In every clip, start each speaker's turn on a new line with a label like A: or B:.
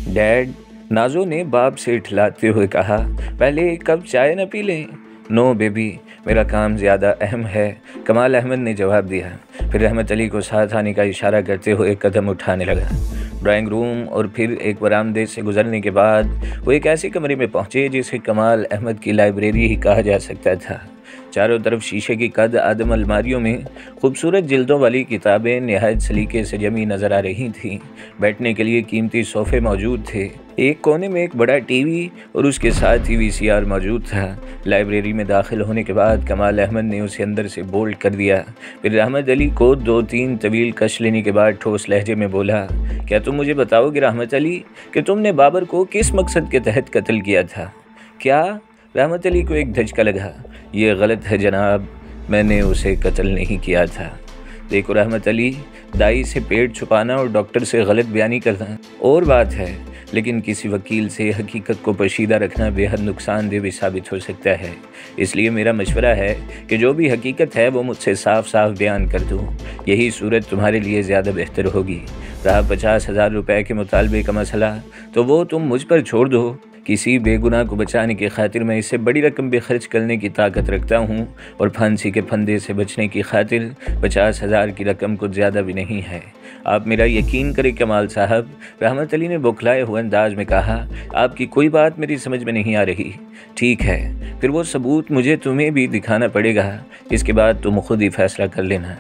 A: Dead, Nazo نے باپ سے ٹھلاتے ہوئے کہا، پہلے ایک کپ چائے نہ پی لیں؟ نو بیبی، میرا کام زیادہ اہم ہے، کمال احمد نے جواب دیا۔ پھر رحمت علی کو ساتھ آنے کا اشارہ کرتے ہوئے قدم اٹھانے لگا۔ ڈرائنگ روم اور پھر ایک برآمدے سے گزرنے کے بعد وہ ایک ایسے کمرے میں پہنچے جسے کمال احمد کی لائبریری ہی کہا جا سکتا تھا۔ چاروں طرف شیشے کی قد آدم الماریوں میں خوبصورت جلدوں والی کتابیں نہایت سلیقے سے جمی نظر آ رہی تھیں۔ بیٹھنے کے لیے قیمتی صوفے موجود تھے۔ ایک کونے میں ایک بڑا ٹی وی اور اس کے ساتھ ہی VCR موجود تھا۔ لائبریری میں داخل ہونے کے بعد کمال احمد نے اسے اندر سے بولٹ کر دیا۔ پھر رحمت علی کو 2-3 طویل کش لینے کے بعد ٹھوس لہجے میں بولا، کیا تم مجھے بتاؤ گے رحمت علی کہ تم نے بابر کو کس مقصد کے تحت قتل کیا تھا؟ کیا؟ رحمت علی کو ایک دھچکا لگا۔ یہ غلط ہے جناب، میں نے اسے قتل نہیں کیا تھا۔ دیکھو رحمت علی، دائی سے پیٹ چھپانا اور ڈاکٹر سے غلط بیانی کرنا اور بات ہے، لیکن کسی وکیل سے حقیقت کو پوشیدہ رکھنا بے حد نقصان دہ بھی ثابت ہو سکتا ہے۔ اس لیے میرا مشورہ ہے کہ جو بھی حقیقت ہے وہ مجھ سے صاف صاف بیان کر دو۔ یہی صورت تمہارے لیے زیادہ بہتر ہوگی۔ رہا 50,000 روپے کے مطالبے کا مسئلہ تو وہ تم مجھ پر چھوڑ دو۔ کسی بے گناہ کو بچانے کی خاطر میں اس سے بڑی رقم بھی خرچ کرنے کی طاقت رکھتا ہوں، اور پھانسی کے پھندے سے بچنے کی خاطر 50,000 کی رقم کچھ زیادہ بھی نہیں ہے۔ آپ میرا یقین کریں کمال صاحب، رحمت علی نے بوکھلائے ہوئے انداز میں کہا، آپ کی کوئی بات میری سمجھ میں نہیں آ رہی۔ ٹھیک ہے، پھر وہ ثبوت مجھے تمہیں بھی دکھانا پڑے گا، اس کے بعد تم خود ہی فیصلہ کر لینا۔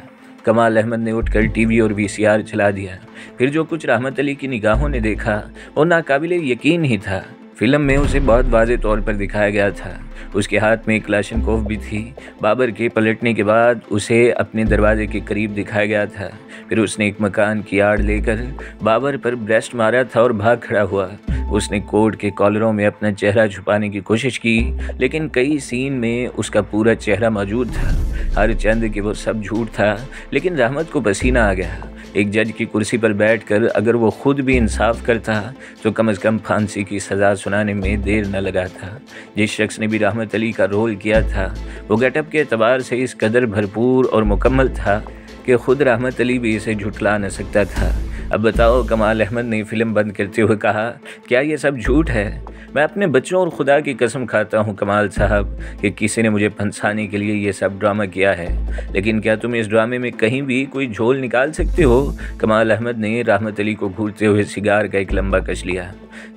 A: کمال احمد نے اٹھ کر ٹی وی اور VCR چلا دیا۔ پھر جو کچھ رحمت علی کی نگاہوں نے دیکھا وہ ناقابل یقین ہی تھا۔ فلم میں اسے بہت واضح طور پر دکھایا گیا تھا۔ اس کے ہاتھ میں کلاشنکوف بھی تھی۔ بابر کے پلٹنے کے بعد اسے اپنے دروازے کے قریب دکھایا گیا تھا۔ پھر اس نے ایک مکان کی آڑ لے کر بابر پر بریسٹ مارا تھا اور بھاگ کھڑا ہوا۔ اس نے کوٹ کے کالروں میں اپنا چہرہ چھپانے کی کوشش کی، لیکن کئی سین میں اس کا پورا چہرہ موجود تھا۔ ہر چند کہ وہ سب جھوٹ تھا، لیکن رحمت کو پسینہ آ گیا۔ ایک جج کی کرسی پر بیٹھ کر اگر وہ خود بھی انصاف کرتا تو کم از کم پھانسی کی سزا سنانے میں دیر نہ لگا تھا۔ جس شخص نے بھی رحمت علی کا رول کیا تھا وہ گیٹ اپ کے اعتبار سے اس قدر بھرپور اور مکمل تھا کہ خود رحمت علی بھی اسے جھٹلا نہ سکتا تھا۔ اب بتاؤ، کمال احمد نے فلم بند کرتے ہوئے کہا، کیا یہ سب جھوٹ ہے؟ میں اپنے بچوں اور خدا کی قسم کھاتا ہوں کمال صاحب کہ کسی نے مجھے پھنسانے کے لیے یہ سب ڈرامہ کیا ہے، لیکن کیا تم اس ڈرامے میں کہیں بھی کوئی جھول نکال سکتے ہو؟ کمال احمد نے رحمت علی کو گھورتے ہوئے سگار کا ایک لمبا کش لیا۔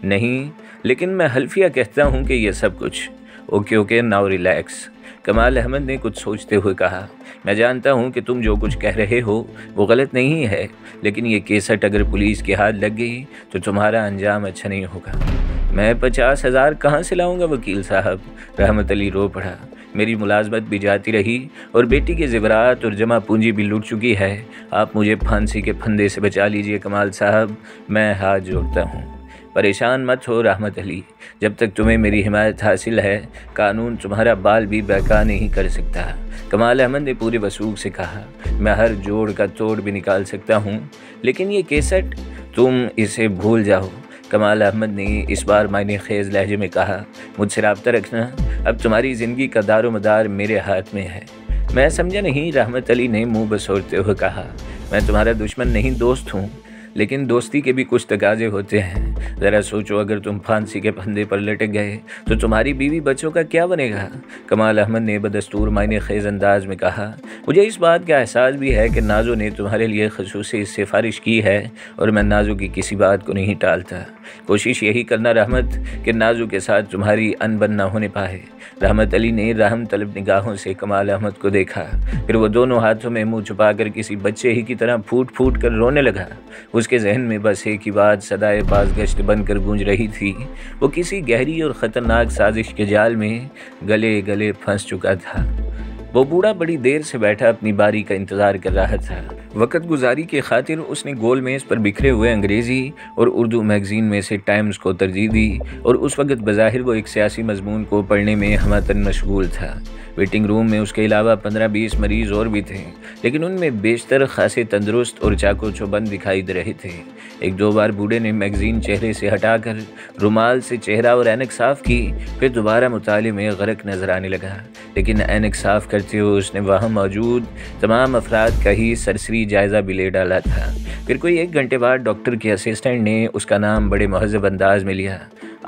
A: نہیں، لیکن میں حلفیہ کہتا ہوں کہ یہ سب کچھ۔ اوکے، ناؤ ریلیکس، کمال احمد نے کچھ سوچتے ہوئے کہا، میں جانتا ہوں کہ تم جو کچھ کہہ رہے ہو وہ غلط نہیں ہے، لیکن یہ کیسٹ اگر پولیس کے ہاتھ لگ گئی تو تمہارا انجام اچھا نہیں ہوگا۔ میں 50,000 کہاں سے لاؤں گا وکیل صاحب؟ رحمت علی رو پڑا۔ میری ملازمت بھی جاتی رہی اور بیٹی کے زیورات اور جمع پونجی بھی لوٹ چکی ہے۔ آپ مجھے پھانسی کے پھندے سے بچا لیجئے کمال صاحب، میں ہاتھ جوڑتا ہوں۔ پریشان مت ہو رحمت علی، جب تک تمہیں میری حمایت حاصل ہے قانون تمہارا بال بھی بہکا نہیں کر سکتا۔ کمال احمد نے پورے وثوق سے کہا، میں ہر جوڑ کا توڑ بھی نکال سکتا ہوں، لیکن یہ کیسٹ تم اسے بھول جاؤ۔ کمال احمد نے اس بار معنی خیز لہجے میں کہا، مجھ سے رابطہ رکھنا، اب تمہاری زندگی کا دار و مدار میرے ہاتھ میں ہے۔ میں سمجھا نہیں، رحمت علی نے منہ بسورتے ہوئے کہا، میں تمہارا دشمن نہیں، دوست ہوں، لیکن دوستی کے بھی کچھ تقاضے ہوتے ہیں۔ ذرا سوچو، اگر تم پھانسی کے پھندے پر لٹک گئے تو تمہاری بیوی بچوں کا کیا بنے گا؟ کمال احمد نے بدستور معنی خیز انداز میں کہا، مجھے اس بات کا احساس بھی ہے کہ نازو نے تمہارے لیے خصوصی سفارش کی ہے، اور میں نازو کی کسی بات کو نہیں ٹالتا۔ کوشش یہی کرنا رحمت کہ نازو کے ساتھ تمہاری انبن نہ ہونے پائے۔ رحمت علی نے رحم طلب نگاہوں سے کمال احمد کو دیکھا، پھر وہ دونوں ہاتھوں میں منہ چھپا کر کسی بچے ہی کی طرح پھوٹ پھوٹ کر رونے لگا۔ اس کے ذہن میں بس ایک ہی بات صدائے بازگشت بن کر گونج رہی تھی، وہ کسی گہری اور خطرناک سازش کے جال میں گلے گلے پھنس چکا تھا۔ وہ بوڑھا بڑی دیر سے بیٹھا اپنی باری کا انتظار کر رہا تھا۔ وقت گزاری کی خاطر اس نے گول میز پر بکھرے ہوئے انگریزی اور اردو میگزین میں سے ٹائمز کو ترجیح دی، اور اس وقت بظاہر وہ ایک سیاسی مضمون کو پڑھنے میں ہمہ تن مشغول تھا۔ ویٹنگ روم میں اس کے علاوہ 15-20 مریض اور بھی تھے، لیکن ان میں بیشتر خاصے تندرست اور چاقو چوبند دکھائی دے رہے تھے۔ ایک دو بار بوڑھے نے میگزین چہرے سے ہٹا کر رومال سے چہرہ اور اینک صاف کی، پھر دوبارہ مطالعے میں غرق نظر آنے لگا، لیکن اینک صاف کرتے ہوئے اس نے وہاں موجود تمام افراد کا ہی سرسری جائزہ بھی لے ڈالا تھا۔ پھر کوئی 1 گھنٹے بعد ڈاکٹر کے اسسٹنٹ نے اس کا نام بڑے مہذب انداز میں لیا۔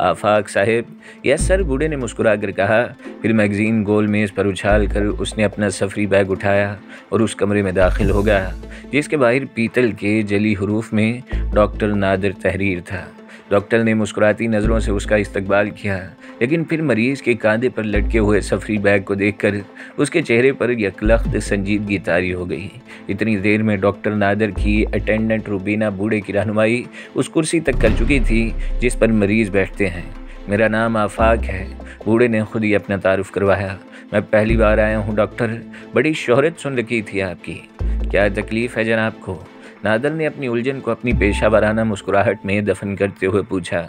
A: آفاق صاحب۔ یس سر، بوڑھے نے مسکرا کر کہا۔ پھر میگزین گول میز پر اچھال کر اس نے اپنا سفری بیگ اٹھایا اور اس کمرے میں داخل ہو گیا جس کے باہر پیتل کے جلی حروف میں ڈاکٹر نادر تحریر تھا۔ ڈاکٹر نے مسکراتی نظروں سے اس کا استقبال کیا، لیکن پھر مریض کے کاندھے پر لٹکے ہوئے سفری بیگ کو دیکھ کر اس کے چہرے پر یکلخت سنجیدگی طاری ہو گئی۔ اتنی دیر میں ڈاکٹر نادر کی اٹینڈنٹ روبینہ بوڑھے کی رہنمائی اس کرسی تک کر چکی تھی جس پر مریض بیٹھتے ہیں۔ میرا نام آفاق ہے، بوڑھے نے خود ہی اپنا تعارف کروایا۔ میں پہلی بار آیا ہوں ڈاکٹر، بڑی شہرت سن رکھی تھی آپ کی۔ کیا تکلیف ہے جناب کو؟ نادر نے اپنی الجھن کو اپنی پیشہ ورانہ مسکراہٹ میں دفن کرتے ہوئے پوچھا۔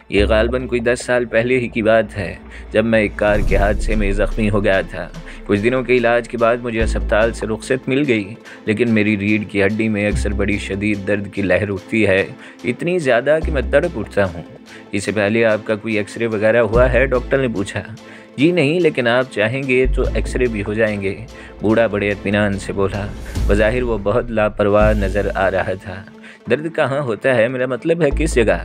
A: یہ غالباً کوئی 10 سال پہلے ہی کی بات ہے، جب میں ایک کار کے حادثے میں زخمی ہو گیا تھا۔ کچھ دنوں کے علاج کے بعد مجھے اسپتال سے رخصت مل گئی، لیکن میری ریڑھ کی ہڈی میں اکثر بڑی شدید درد کی لہر اٹھتی ہے، اتنی زیادہ کہ میں تڑپ اٹھتا ہوں۔ اس سے پہلے آپ کا کوئی ایکس رے وغیرہ ہوا ہے؟ ڈاکٹر نے پوچھا۔ جی نہیں، لیکن آپ چاہیں گے تو ایکس رے بھی ہو جائیں گے، بوڑھا بڑے اطمینان سے بولا۔ بظاہر وہ بہت لاپرواہ نظر آ رہا تھا۔ درد کہاں ہوتا ہے؟ میرا مطلب ہے کس جگہ؟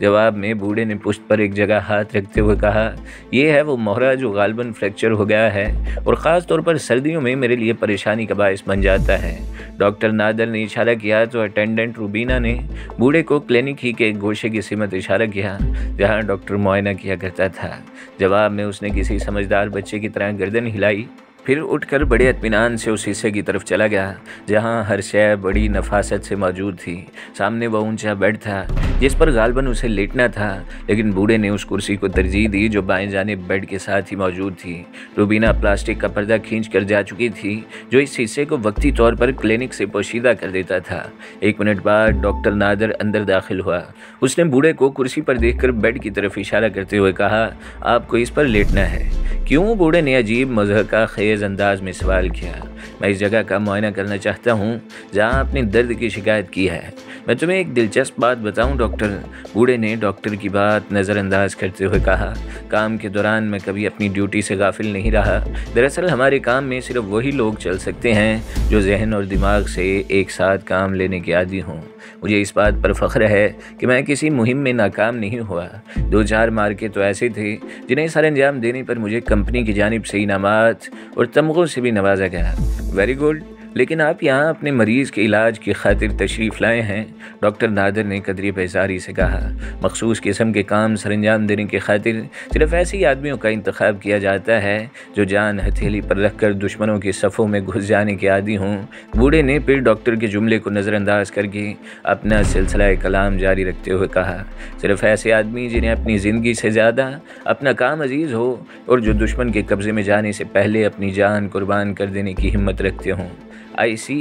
A: جواب میں بوڑھے نے پشت پر ایک جگہ ہاتھ رکھتے ہوئے کہا، یہ ہے وہ مہرا جو غالباً فریکچر ہو گیا ہے اور خاص طور پر سردیوں میں میرے لیے پریشانی کا باعث بن جاتا ہے۔ ڈاکٹر نادر نے اشارہ کیا تو اٹینڈنٹ روبینہ نے بوڑھے کو کلینک ہی کے ایک گوشے کی سمت اشارہ کیا جہاں ڈاکٹر معائنہ کیا کرتا تھا۔ جواب میں اس نے کسی سمجھدار بچے کی طرح گردن ہلائی، پھر اٹھ کر بڑے اطمینان سے اس حصے کی طرف چلا گیا جہاں ہر شے بڑی نفاست سے موجود تھی۔ سامنے وہ اونچا بیڈ تھا جس پر غالباً اسے لیٹنا تھا، لیکن بوڑھے نے اس کرسی کو ترجیح دی جو بائیں جانب بیڈ کے ساتھ ہی موجود تھی۔ روبینہ پلاسٹک کا پردہ کھینچ کر جا چکی تھی جو اس حصے کو وقتی طور پر کلینک سے پوشیدہ کر دیتا تھا۔ 1 منٹ بعد ڈاکٹر نادر اندر داخل ہوا۔ اس نے بوڑھے کو کرسی پر دیکھ کر بیڈ کی طرف اشارہ کرتے ہوئے کہا، آپ کو اس پر لیٹنا ہے۔ کیوں؟ بوڑھے نے عجیب مضحکہ خیز انداز میں سوال کیا۔ میں اس جگہ کا معائنہ کرنا چاہتا ہوں جہاں آپ نے درد کی شکایت کی ہے۔ میں تمہیں ایک دلچسپ بات بتاؤں ڈاکٹر، بوڑھے نے ڈاکٹر کی بات نظر انداز کرتے ہوئے کہا۔ کام کے دوران میں کبھی اپنی ڈیوٹی سے غافل نہیں رہا۔ دراصل ہمارے کام میں صرف وہی لوگ چل سکتے ہیں جو ذہن اور دماغ سے ایک ساتھ کام لینے کے عادی ہوں۔ مجھے اس بات پر فخر ہے کہ میں کسی مہم میں ناکام نہیں ہوا۔ 2-4 مارکے تو ایسے تھے جنہیں سر انجام دینے پر مجھے کمپنی کی جانب سے انعامات اور تمغوں سے بھی نوازا گیا۔ ویری گڈ، لیکن آپ یہاں اپنے مریض کے علاج کی خاطر تشریف لائے ہیں، ڈاکٹر نادر نے قدرے بیزاری سے کہا۔ مخصوص قسم کے کام سر انجام دینے کی خاطر صرف ایسے ہی آدمیوں کا انتخاب کیا جاتا ہے جو جان ہتھیلی پر رکھ کر دشمنوں کی صفوں میں گھس جانے کے عادی ہوں۔ بوڑھے نے پھر ڈاکٹر کے جملے کو نظر انداز کر کے اپنا سلسلہ کلام جاری رکھتے ہوئے کہا، صرف ایسے آدمی جنہیں اپنی زندگی سے زیادہ اپنا کام عزیز ہو اور جو دشمن کے قبضے میں جانے سے پہلے اپنی جان قربان کر دینے کی ہمت رکھتے ہوں۔ آئی سی،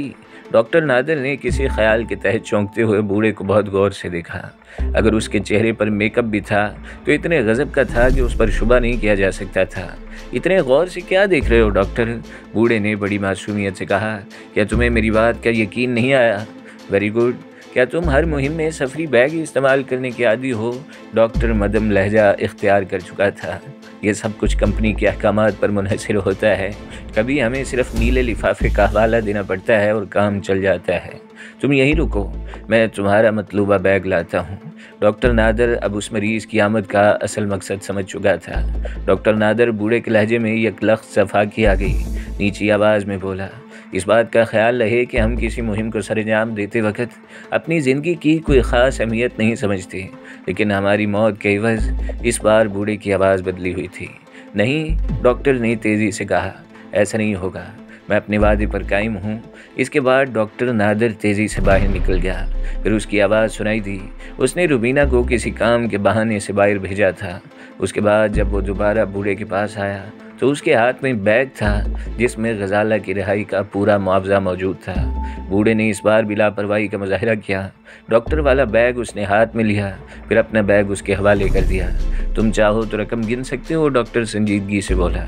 A: ڈاکٹر نادر نے کسی خیال کے تحت چونکتے ہوئے بوڑھے کو بہت غور سے دیکھا۔ اگر اس کے چہرے پر میک اپ بھی تھا تو اتنے غضب کا تھا کہ اس پر شبہ نہیں کیا جا سکتا تھا۔ اتنے غور سے کیا دیکھ رہے ہو ڈاکٹر؟ بوڑھے نے بڑی معصومیت سے کہا۔ کیا تمہیں میری بات کا یقین نہیں آیا؟ ویری گڈ، کیا تم ہر مہم میں سفری بیگ استعمال کرنے کے عادی ہو؟ ڈاکٹر مدم لہجہ اختیار کر چکا تھا۔ یہ سب کچھ کمپنی کے احکامات پر منحصر ہوتا ہے، کبھی ہمیں صرف نیلے لفافے کا حوالہ دینا پڑتا ہے اور کام چل جاتا ہے۔ تم یہیں رکو، میں تمہارا مطلوبہ بیگ لاتا ہوں۔ ڈاکٹر نادر اب اس مریض کی آمد کا اصل مقصد سمجھ چکا تھا۔ ڈاکٹر نادر بوڑھے کے لہجے میں یکلخت صفاقی آ گئی، نیچی آواز میں بولا، اس بات کا خیال رہے کہ ہم کسی مہم کو سر انجام دیتے وقت اپنی زندگی کی کوئی خاص اہمیت نہیں سمجھتے، لیکن ہماری موت کے عوض اس بار بوڑھے کی آواز بدلی ہوئی تھی۔ نہیں، ڈاکٹر نے تیزی سے کہا، ایسا نہیں ہوگا، میں اپنے وعدے پر قائم ہوں۔ اس کے بعد ڈاکٹر نادر تیزی سے باہر نکل گیا۔ پھر اس کی آواز سنائی دی، اس نے روبینہ کو کسی کام کے بہانے سے باہر بھیجا تھا۔ اس کے بعد جب وہ دوبارہ بوڑھے کے پاس آیا تو اس کے ہاتھ میں بیگ تھا جس میں غزالہ کی رہائی کا پورا معاوضہ موجود تھا۔ بوڑھے نے اس بار بھی لاپرواہی کا مظاہرہ کیا۔ ڈاکٹر والا بیگ اس نے ہاتھ میں لیا، پھر اپنا بیگ اس کے حوالے کر دیا۔ تم چاہو تو رقم گن سکتے ہو، ڈاکٹر سنجیدگی سے بولا۔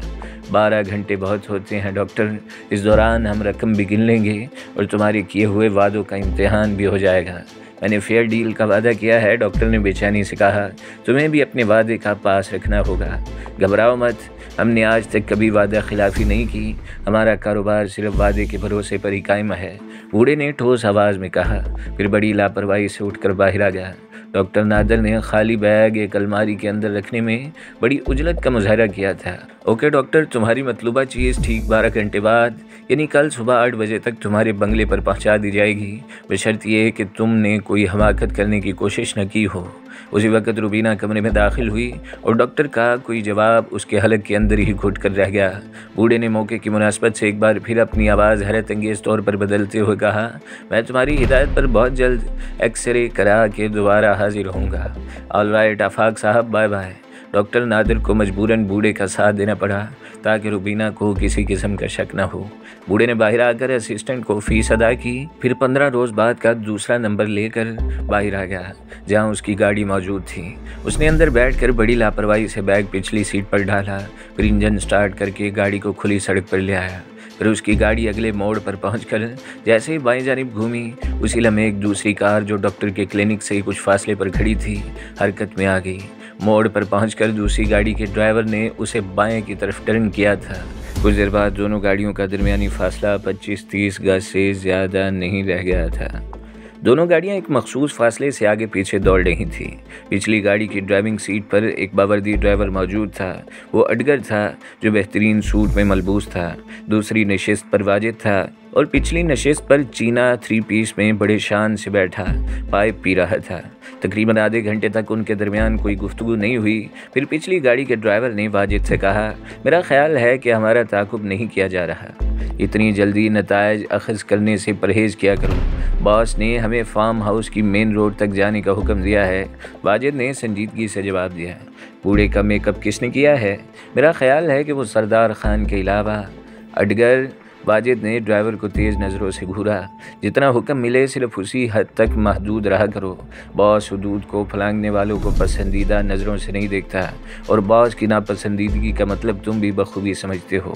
A: 12 گھنٹے بہت ہوتے ہیں ڈاکٹر، اس دوران ہم رقم بھی گن لیں گے اور تمہارے کیے ہوئے وعدوں کا امتحان بھی ہو جائے گا۔ میں نے فیئر ڈیل کا وعدہ کیا ہے، ڈاکٹر نے بے چینی سے کہا۔ تمہیں بھی اپنے وعدے کا پاس رکھنا ہوگا، گھبراؤ مت، ہم نے آج تک کبھی وعدہ خلافی نہیں کی، ہمارا کاروبار صرف وعدے کے بھروسے پر ہی قائم ہے، بوڑھے نے ٹھوس آواز میں کہا، پھر بڑی لاپرواہی سے اٹھ کر باہر آ گیا۔ ڈاکٹر نادر نے خالی بیگ ایک الماری کے اندر رکھنے میں بڑی عجلت کا مظاہرہ کیا تھا۔ اوکے ڈاکٹر، تمہاری مطلوبہ چیز ٹھیک 12 گھنٹے بعد یعنی کل صبح 8 بجے تک تمہارے بنگلے پر پہنچا دی جائے گی، بشرط یہ کہ تم نے کوئی حماقت کرنے کی کوشش نہ کی ہو۔ اسی وقت روبینہ کمرے میں داخل ہوئی اور ڈاکٹر کا کوئی جواب اس کے حلق کے اندر ہی گھٹ کر رہ گیا۔ بوڑھے نے موقع کی مناسبت سے ایک بار پھر اپنی آواز حیرت انگیز طور پر بدلتے ہوئے کہا، میں تمہاری ہدایت پر بہت جلد ایکس رے کرا کے دوبارہ حاضر ہوں گا۔ آل رائٹ آفاق صاحب، بائے بائے۔ ڈاکٹر نادر کو مجبوراً بوڑھے کا ساتھ دینا پڑا تاکہ روبینہ کو کسی قسم کا شک نہ ہو۔ بوڑھے نے باہر آ کر اسسٹنٹ کو فیس ادا کی، پھر 15 روز بعد کا دوسرا نمبر لے کر باہر آ گیا جہاں اس کی گاڑی موجود تھی۔ اس نے اندر بیٹھ کر بڑی لاپرواہی سے بیگ پچھلی سیٹ پر ڈالا، پھر انجن سٹارٹ کر کے گاڑی کو کھلی سڑک پر لے آیا۔ پھر اس کی گاڑی اگلے موڑ پر پہنچ کر جیسے ہی بائیں جانب گھومی، اسی لمحے ایک دوسری کار جو ڈاکٹر کے کلینک سے کچھ فاصلے پر کھڑی تھی حرکت میں آ گئی۔ موڑ پر پہنچ کر دوسری گاڑی کے ڈرائیور نے اسے بائیں کی طرف ٹرن کیا تھا۔ کچھ دیر بعد دونوں گاڑیوں کا درمیانی فاصلہ 25-30 گز سے زیادہ نہیں رہ گیا تھا۔ دونوں گاڑیاں ایک مخصوص فاصلے سے آگے پیچھے دوڑ رہی تھیں۔ پچھلی گاڑی کی ڈرائیونگ سیٹ پر ایک باوردی ڈرائیور موجود تھا، وہ اڈگر تھا جو بہترین سوٹ میں ملبوس تھا۔ دوسری نشست پر واجد تھا اور پچھلی نشست پر چینا 3 پیس میں بڑے شان سے بیٹھا پائپ پی رہا تھا۔ تقریباً آدھے گھنٹے تک ان کے درمیان کوئی گفتگو نہیں ہوئی۔ پھر پچھلی گاڑی کے ڈرائیور نے واجد سے کہا، میرا خیال ہے کہ ہمارا تعاقب نہیں کیا جا رہا، اتنی جلدی نتائج اخذ کرنے سے پرہیز کیا کرو، باس نے ہمیں فارم ہاؤس کی مین روڈ تک جانے کا حکم دیا ہے۔ واجد نے سنجیدگی سے جواب دیا، بوڑھے کا میک اپ کس نے کیا ہے؟ میرا خیال ہے کہ وہ سردار خان کے علاوہ۔ اڈگر، واجد نے ڈرائیور کو تیز نظروں سے گھورا، جتنا حکم ملے صرف اسی حد تک محدود رہا کرو، باس حدود کو پھلانگنے والوں کو پسندیدہ نظروں سے نہیں دیکھتا، اور باس کی ناپسندیدگی کا مطلب تم بھی بخوبی سمجھتے ہو،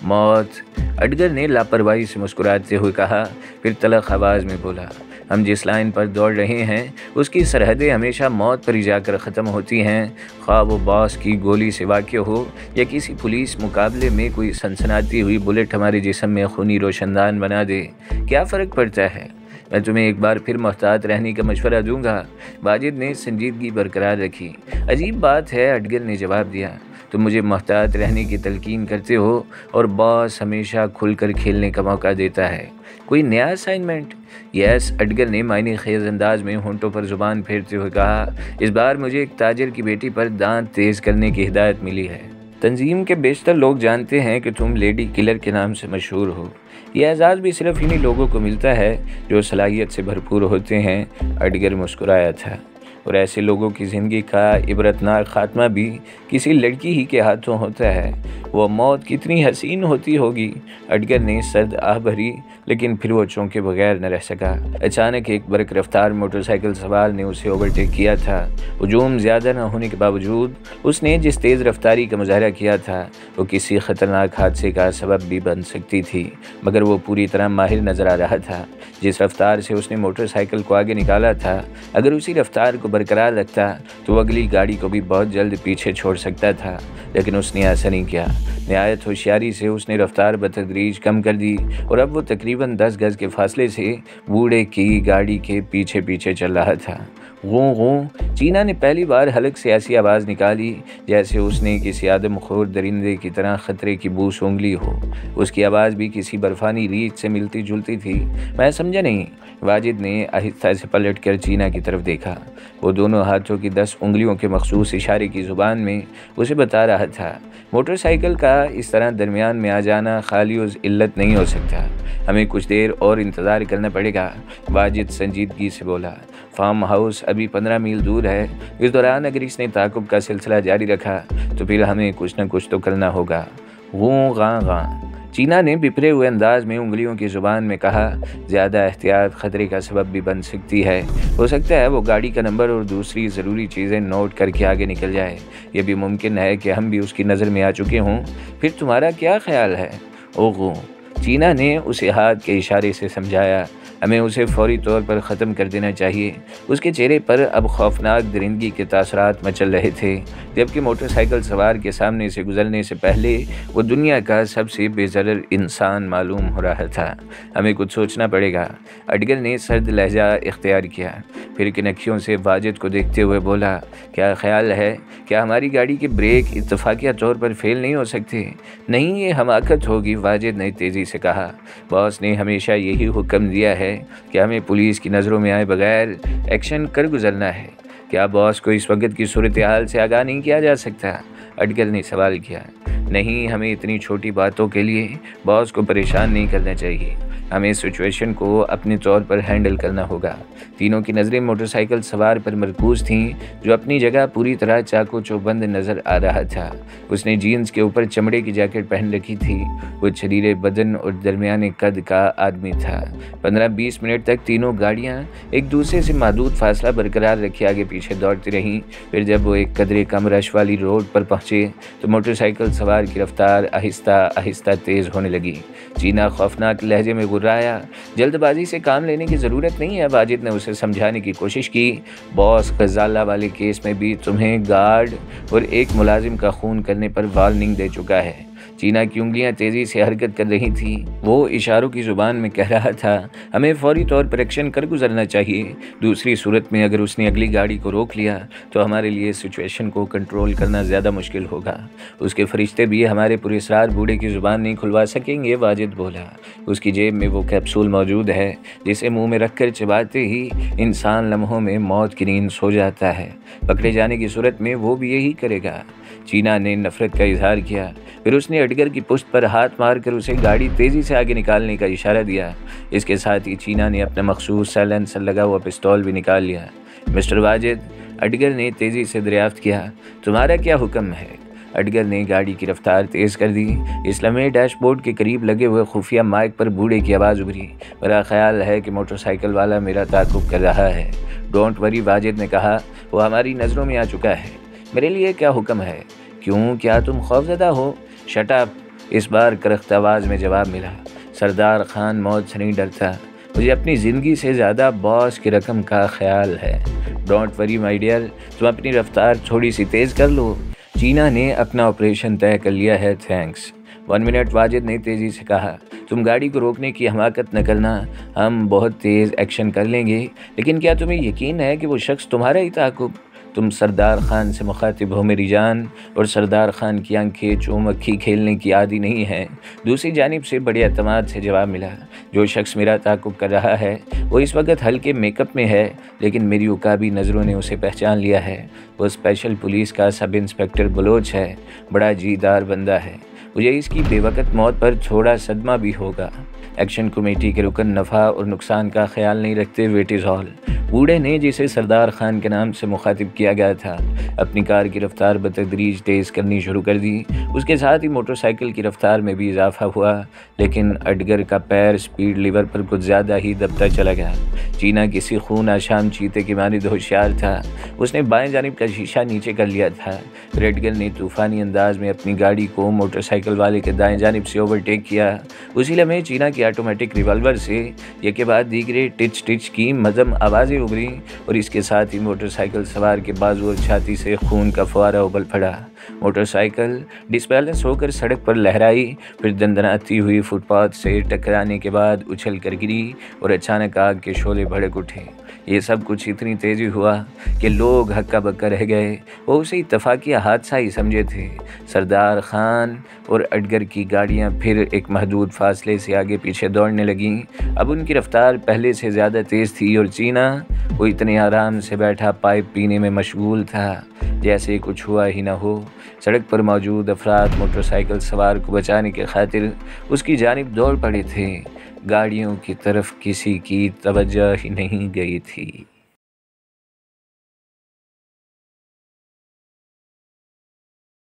A: موت۔ اڈگر نے لاپرواہی سے مسکراتے ہوئے کہا، پھر تلخ آواز میں بولا، ہم جس لائن پر دوڑ رہے ہیں اس کی سرحدیں ہمیشہ موت پر ہی جا کر ختم ہوتی ہیں، خواہ وہ باس کی گولی سے واقع ہو یا کسی پولیس مقابلے میں کوئی سنسناتی ہوئی بلٹ ہمارے جسم میں خونی روشندان بنا دے، کیا فرق پڑتا ہے؟ میں تمہیں ایک بار پھر محتاط رہنے کا مشورہ دوں گا۔ واجد نے سنجیدگی برقرار رکھی۔ عجیب بات ہے، اڈگر نے جواب دیا، تم مجھے محتاط رہنے کی تلقین کرتے ہو اور باس ہمیشہ کھل کر کھیلنے کا موقع دیتا ہے۔ کوئی نیا اسائنمنٹ؟ یس، اڈگر نے معنی خیز انداز میں ہونٹوں پر زبان پھیرتے ہوئے کہا، اس بار مجھے ایک تاجر کی بیٹی پر دانت تیز کرنے کی ہدایت ملی ہے۔ تنظیم کے بیشتر لوگ جانتے ہیں کہ تم لیڈی کلر کے نام سے مشہور ہو، یہ اعزاز بھی صرف انہی لوگوں کو ملتا ہے جو صلاحیت سے بھرپور ہوتے ہیں۔ اڈگر مسکرایا تھا، اور ایسے لوگوں کی زندگی کا عبرتناک خاتمہ بھی کسی لڑکی ہی کے ہاتھوں ہوتا ہے۔ وہ موت کتنی حسین ہوتی ہوگی۔ اڈگر نے سرد آہ بھری، لیکن پھر وہ چونکے بغیر نہ رہ سکا۔ اچانک ایک برق رفتار موٹر سائیکل سوار نے اسے اوورٹیک کیا تھا۔ ہجوم زیادہ نہ ہونے کے باوجود اس نے جس تیز رفتاری کا مظاہرہ کیا تھا وہ کسی خطرناک حادثے کا سبب بھی بن سکتی تھی، مگر وہ پوری طرح ماہر نظر آ رہا تھا۔ جس رفتار سے اس نے موٹر سائیکل کو آگے نکالا تھا، اگر اسی رفتار کو برقرار رکھتا تو وہ اگلی گاڑی کو بھی بہت جلد پیچھے چھوڑ سکتا تھا، لیکن اس نے ایسا نہیں کیا۔ نہایت ہوشیاری سے اس نے رفتار بتدریج کم کر دی اور اب وہ تقریباً 10 گز کے فاصلے سے بوڑھے کی گاڑی کے پیچھے پیچھے چل رہا تھا۔ غوں غوں، چینا نے پہلی بار حلق سے ایسی آواز نکالی جیسے اس نے کسی آدم خور درندے کی طرح خطرے کی بو سونگھ لی ہو۔ اس کی آواز بھی کسی برفانی ریچھ سے ملتی جلتی تھی۔ میں سمجھا نہیں۔ واجد نے آہستہ سے پلٹ کر چینا کی طرف دیکھا۔ وہ دونوں ہاتھوں کی 10 انگلیوں کے مخصوص اشارے کی زبان میں اسے بتا رہا تھا، موٹر سائیکل کا اس طرح درمیان میں آ جانا خالی از علت نہیں ہو سکتا، ہمیں کچھ دیر اور انتظار کرنا پڑے گا۔ واجد سنجیدگی سے بولا، فارم ہاؤس ابھی 15 میل دور ہے، اس دوران اگر اس نے تعاقب کا سلسلہ جاری رکھا تو پھر ہمیں کچھ نہ کچھ تو کرنا ہوگا۔ غوں غاں غاں، چینا نے بپھرے ہوئے انداز میں انگلیوں کی زبان میں کہا، زیادہ احتیاط خطرے کا سبب بھی بن سکتی ہے۔ ہو سکتا ہے وہ گاڑی کا نمبر اور دوسری ضروری چیزیں نوٹ کر کے آگے نکل جائے۔ یہ بھی ممکن ہے کہ ہم بھی اس کی نظر میں آ چکے ہوں۔ پھر تمہارا کیا خیال ہے؟ اوغو، چینا نے اسے ہاتھ کے اشارے سے سمجھایا، ہمیں اسے فوری طور پر ختم کر دینا چاہیے۔ اس کے چہرے پر اب خوفناک درندگی کے تاثرات مچل رہے تھے، جبکہ موٹر سائیکل سوار کے سامنے سے گزرنے سے پہلے وہ دنیا کا سب سے بے ضرر انسان معلوم ہو رہا تھا۔ ہمیں کچھ سوچنا پڑے گا، اڈگر نے سرد لہجہ اختیار کیا، پھر کنکھیوں سے واجد کو دیکھتے ہوئے بولا، کیا خیال ہے کیا ہماری گاڑی کے بریک اتفاقیہ طور پر فیل نہیں ہو سکتے؟ نہیں، یہ حماقت ہوگی، واجد نے تیزی سے کہا۔ باس نے ہمیشہ یہی حکم دیا ہے کہ ہمیں پولیس کی نظروں میں آئے بغیر ایکشن کر گزرنا ہے۔ کیا باس کو اس وقت کی صورتحال سے آگاہ نہیں کیا جا سکتا؟ اڈگر نے سوال کیا۔ نہیں، ہمیں اتنی چھوٹی باتوں کے لیے باس کو پریشان نہیں کرنا چاہیے، ہمیں سچویشن کو اپنے طور پر ہینڈل کرنا ہوگا۔ تینوں کی نظریں موٹر سائیکل سوار پر مرکوز تھیں، جو اپنی جگہ پوری طرح چاقو چوبند نظر آ رہا تھا۔ اس نے جینز کے اوپر چمڑے کی جیکٹ پہن رکھی تھی۔ وہ چھریرے بدن اور درمیانے قد کا آدمی تھا۔ 15-20 منٹ تک تینوں گاڑیاں ایک دوسرے سے محدود فاصلہ برقرار رکھے آگے پیچھے دوڑتی رہیں۔ پھر جب وہ ایک قدرے کم رش والی روڈ پر پہنچے تو موٹر سائیکل سوار کی رفتار آہستہ آہستہ تیز ہونے لگی۔ چینا خوفناک لہجے میں گرایا، جلد بازی سے کام لینے کی ضرورت نہیں ہے۔ واجد نے اسے سمجھانے کی کوشش کی، باس غزالہ والے کیس میں بھی تمہیں گارڈ اور ایک ملازم کا خون کرنے پر وارننگ دے چکا ہے۔ چینا کی انگلیاں تیزی سے حرکت کر رہی تھیں۔ وہ اشاروں کی زبان میں کہہ رہا تھا، ہمیں فوری طور پر ایکشن کر گزرنا چاہیے۔ دوسری صورت میں اگر اس نے اگلی گاڑی کو روک لیا تو ہمارے لیے سچویشن کو کنٹرول کرنا زیادہ مشکل ہوگا۔ اس کے فرشتے بھی ہمارے پراسرار بوڑھے کی زبان نہیں کھلوا سکیں گے، واجد بولا۔ اس کی جیب میں وہ کیپسول موجود ہے جسے منہ میں رکھ کر چباتے ہی انسان لمحوں میں موت کی نیند سو جاتا ہے۔ پکڑے جانے کی صورت میں وہ بھی یہی کرے گا۔ چینا نے نفرت کا اظہار کیا، پھر اس نے اڈگر کی پشت پر ہاتھ مار کر اسے گاڑی تیزی سے آگے نکالنے کا اشارہ دیا۔ اس کے ساتھ ہی چینا نے اپنا مخصوص سائلنسر لگا ہوا پستول بھی نکال لیا۔ مسٹر واجد، اڈگر نے تیزی سے دریافت کیا، تمہارا کیا حکم ہے؟ اڈگر نے گاڑی کی رفتار تیز کر دی۔ اس لمحے ڈیش بورڈ کے قریب لگے ہوئے خفیہ مائک پر بوڑھے کی آواز ابھری، میرا خیال ہے کہ موٹر سائیکل والا میرا تعاقب کر رہا ہے۔ ڈونٹ وری، واجد نے کہا، وہ ہماری نظروں میں آ چکا ہے۔ میرے لیے کیا حکم ہے؟ کیوں، کیا تم خوفزدہ ہو؟ شٹ اپ، اس بار کرخت آواز میں جواب ملا۔ سردار خان موت سے نہیں ڈرتا، مجھے اپنی زندگی سے زیادہ باس کی رقم کا خیال ہے۔ ڈونٹ وری مائی ڈیئر، تم اپنی رفتار تھوڑی سی تیز کر لو۔ چینا نے اپنا آپریشن طے کر لیا ہے، تھینکس۔ 1 منٹ، واجد نے تیزی سے کہا، تم گاڑی کو روکنے کی حماقت نہ کرنا، ہم بہت تیز ایکشن کر لیں گے، لیکن کیا تمہیں یقین ہے کہ وہ شخص تمہارا ہی تعاقب؟ تم سردار خان سے مخاطب ہو میری جان، اور سردار خان کی آنکھیں چومکھی کھیلنے کی عادی نہیں ہیں۔ دوسری جانب سے بڑے اعتماد سے جواب ملا، جو شخص میرا تعاقب کر رہا ہے وہ اس وقت ہلکے میک اپ میں ہے، لیکن میری عقابی نظروں نے اسے پہچان لیا ہے۔ وہ اسپیشل پولیس کا سب انسپکٹر بلوچ ہے، بڑا جیدار بندہ ہے۔ مجھے اس کی بے وقت موت پر تھوڑا صدمہ بھی ہوگا۔ ایکشن کمیٹی کے رکن نفع اور نقصان کا خیال نہیں رکھتے، ویٹ از آل۔ بوڑھے نے، جسے سردار خان کے نام سے مخاطب کیا گیا تھا، اپنی کار کی رفتار بتدریج تیز کرنی شروع کر دی۔ اس کے ساتھ ہی موٹر سائیکل کی رفتار میں بھی اضافہ ہوا، لیکن اڈگر کا پیر سپیڈ لیور پر کچھ زیادہ ہی دبتا چلا گیا۔ چینا کسی خون آشام چیتے کی مانند ہوشیار تھا، اس نے بائیں جانب کا شیشہ نیچے کر لیا تھا۔ اڈگر نے طوفانی انداز میں اپنی گاڑی کو موٹر سائیکل والے کے دائیں جانب سے اوورٹیک کیا۔ اسی لمحے چینا کی آٹومیٹک ریوالور سے ایک کے بعد دیگرے ٹچ ٹچ کی مدھم آوازیں ابھری، اور اس کے ساتھ ہی موٹر سائیکل سوار کے بازو اور چھاتی سے خون کا فوارہ ابل پڑا۔ موٹر سائیکل ڈس بیلنس ہو کر سڑک پر لہرائی، پھر دندناتی ہوئی فٹ پاتھ سے ٹکرانے کے بعد اچھل کر گری، اور اچانک آگ کے شعلے بھڑک اٹھے۔ یہ سب کچھ اتنی تیزی ہوا کہ لوگ ہکا بکا رہ گئے۔ وہ اسے اتفاقیہ حادثہ ہی سمجھے تھے۔ سردار خان اور اڈگر کی گاڑیاں پھر ایک محدود فاصلے سے آگے پیچھے دوڑنے لگیں۔ اب ان کی رفتار پہلے سے زیادہ تیز تھی، اور چینا، وہ اتنے آرام سے بیٹھا پائپ پینے میں مشغول تھا جیسے کچھ ہوا ہی نہ ہو۔ سڑک پر موجود افراد موٹر سائیکل سوار کو بچانے کی خاطر اس کی جانب دوڑ پڑے تھے۔ گاڑیوں کی طرف کسی کی توجہ ہی نہیں گئی تھی۔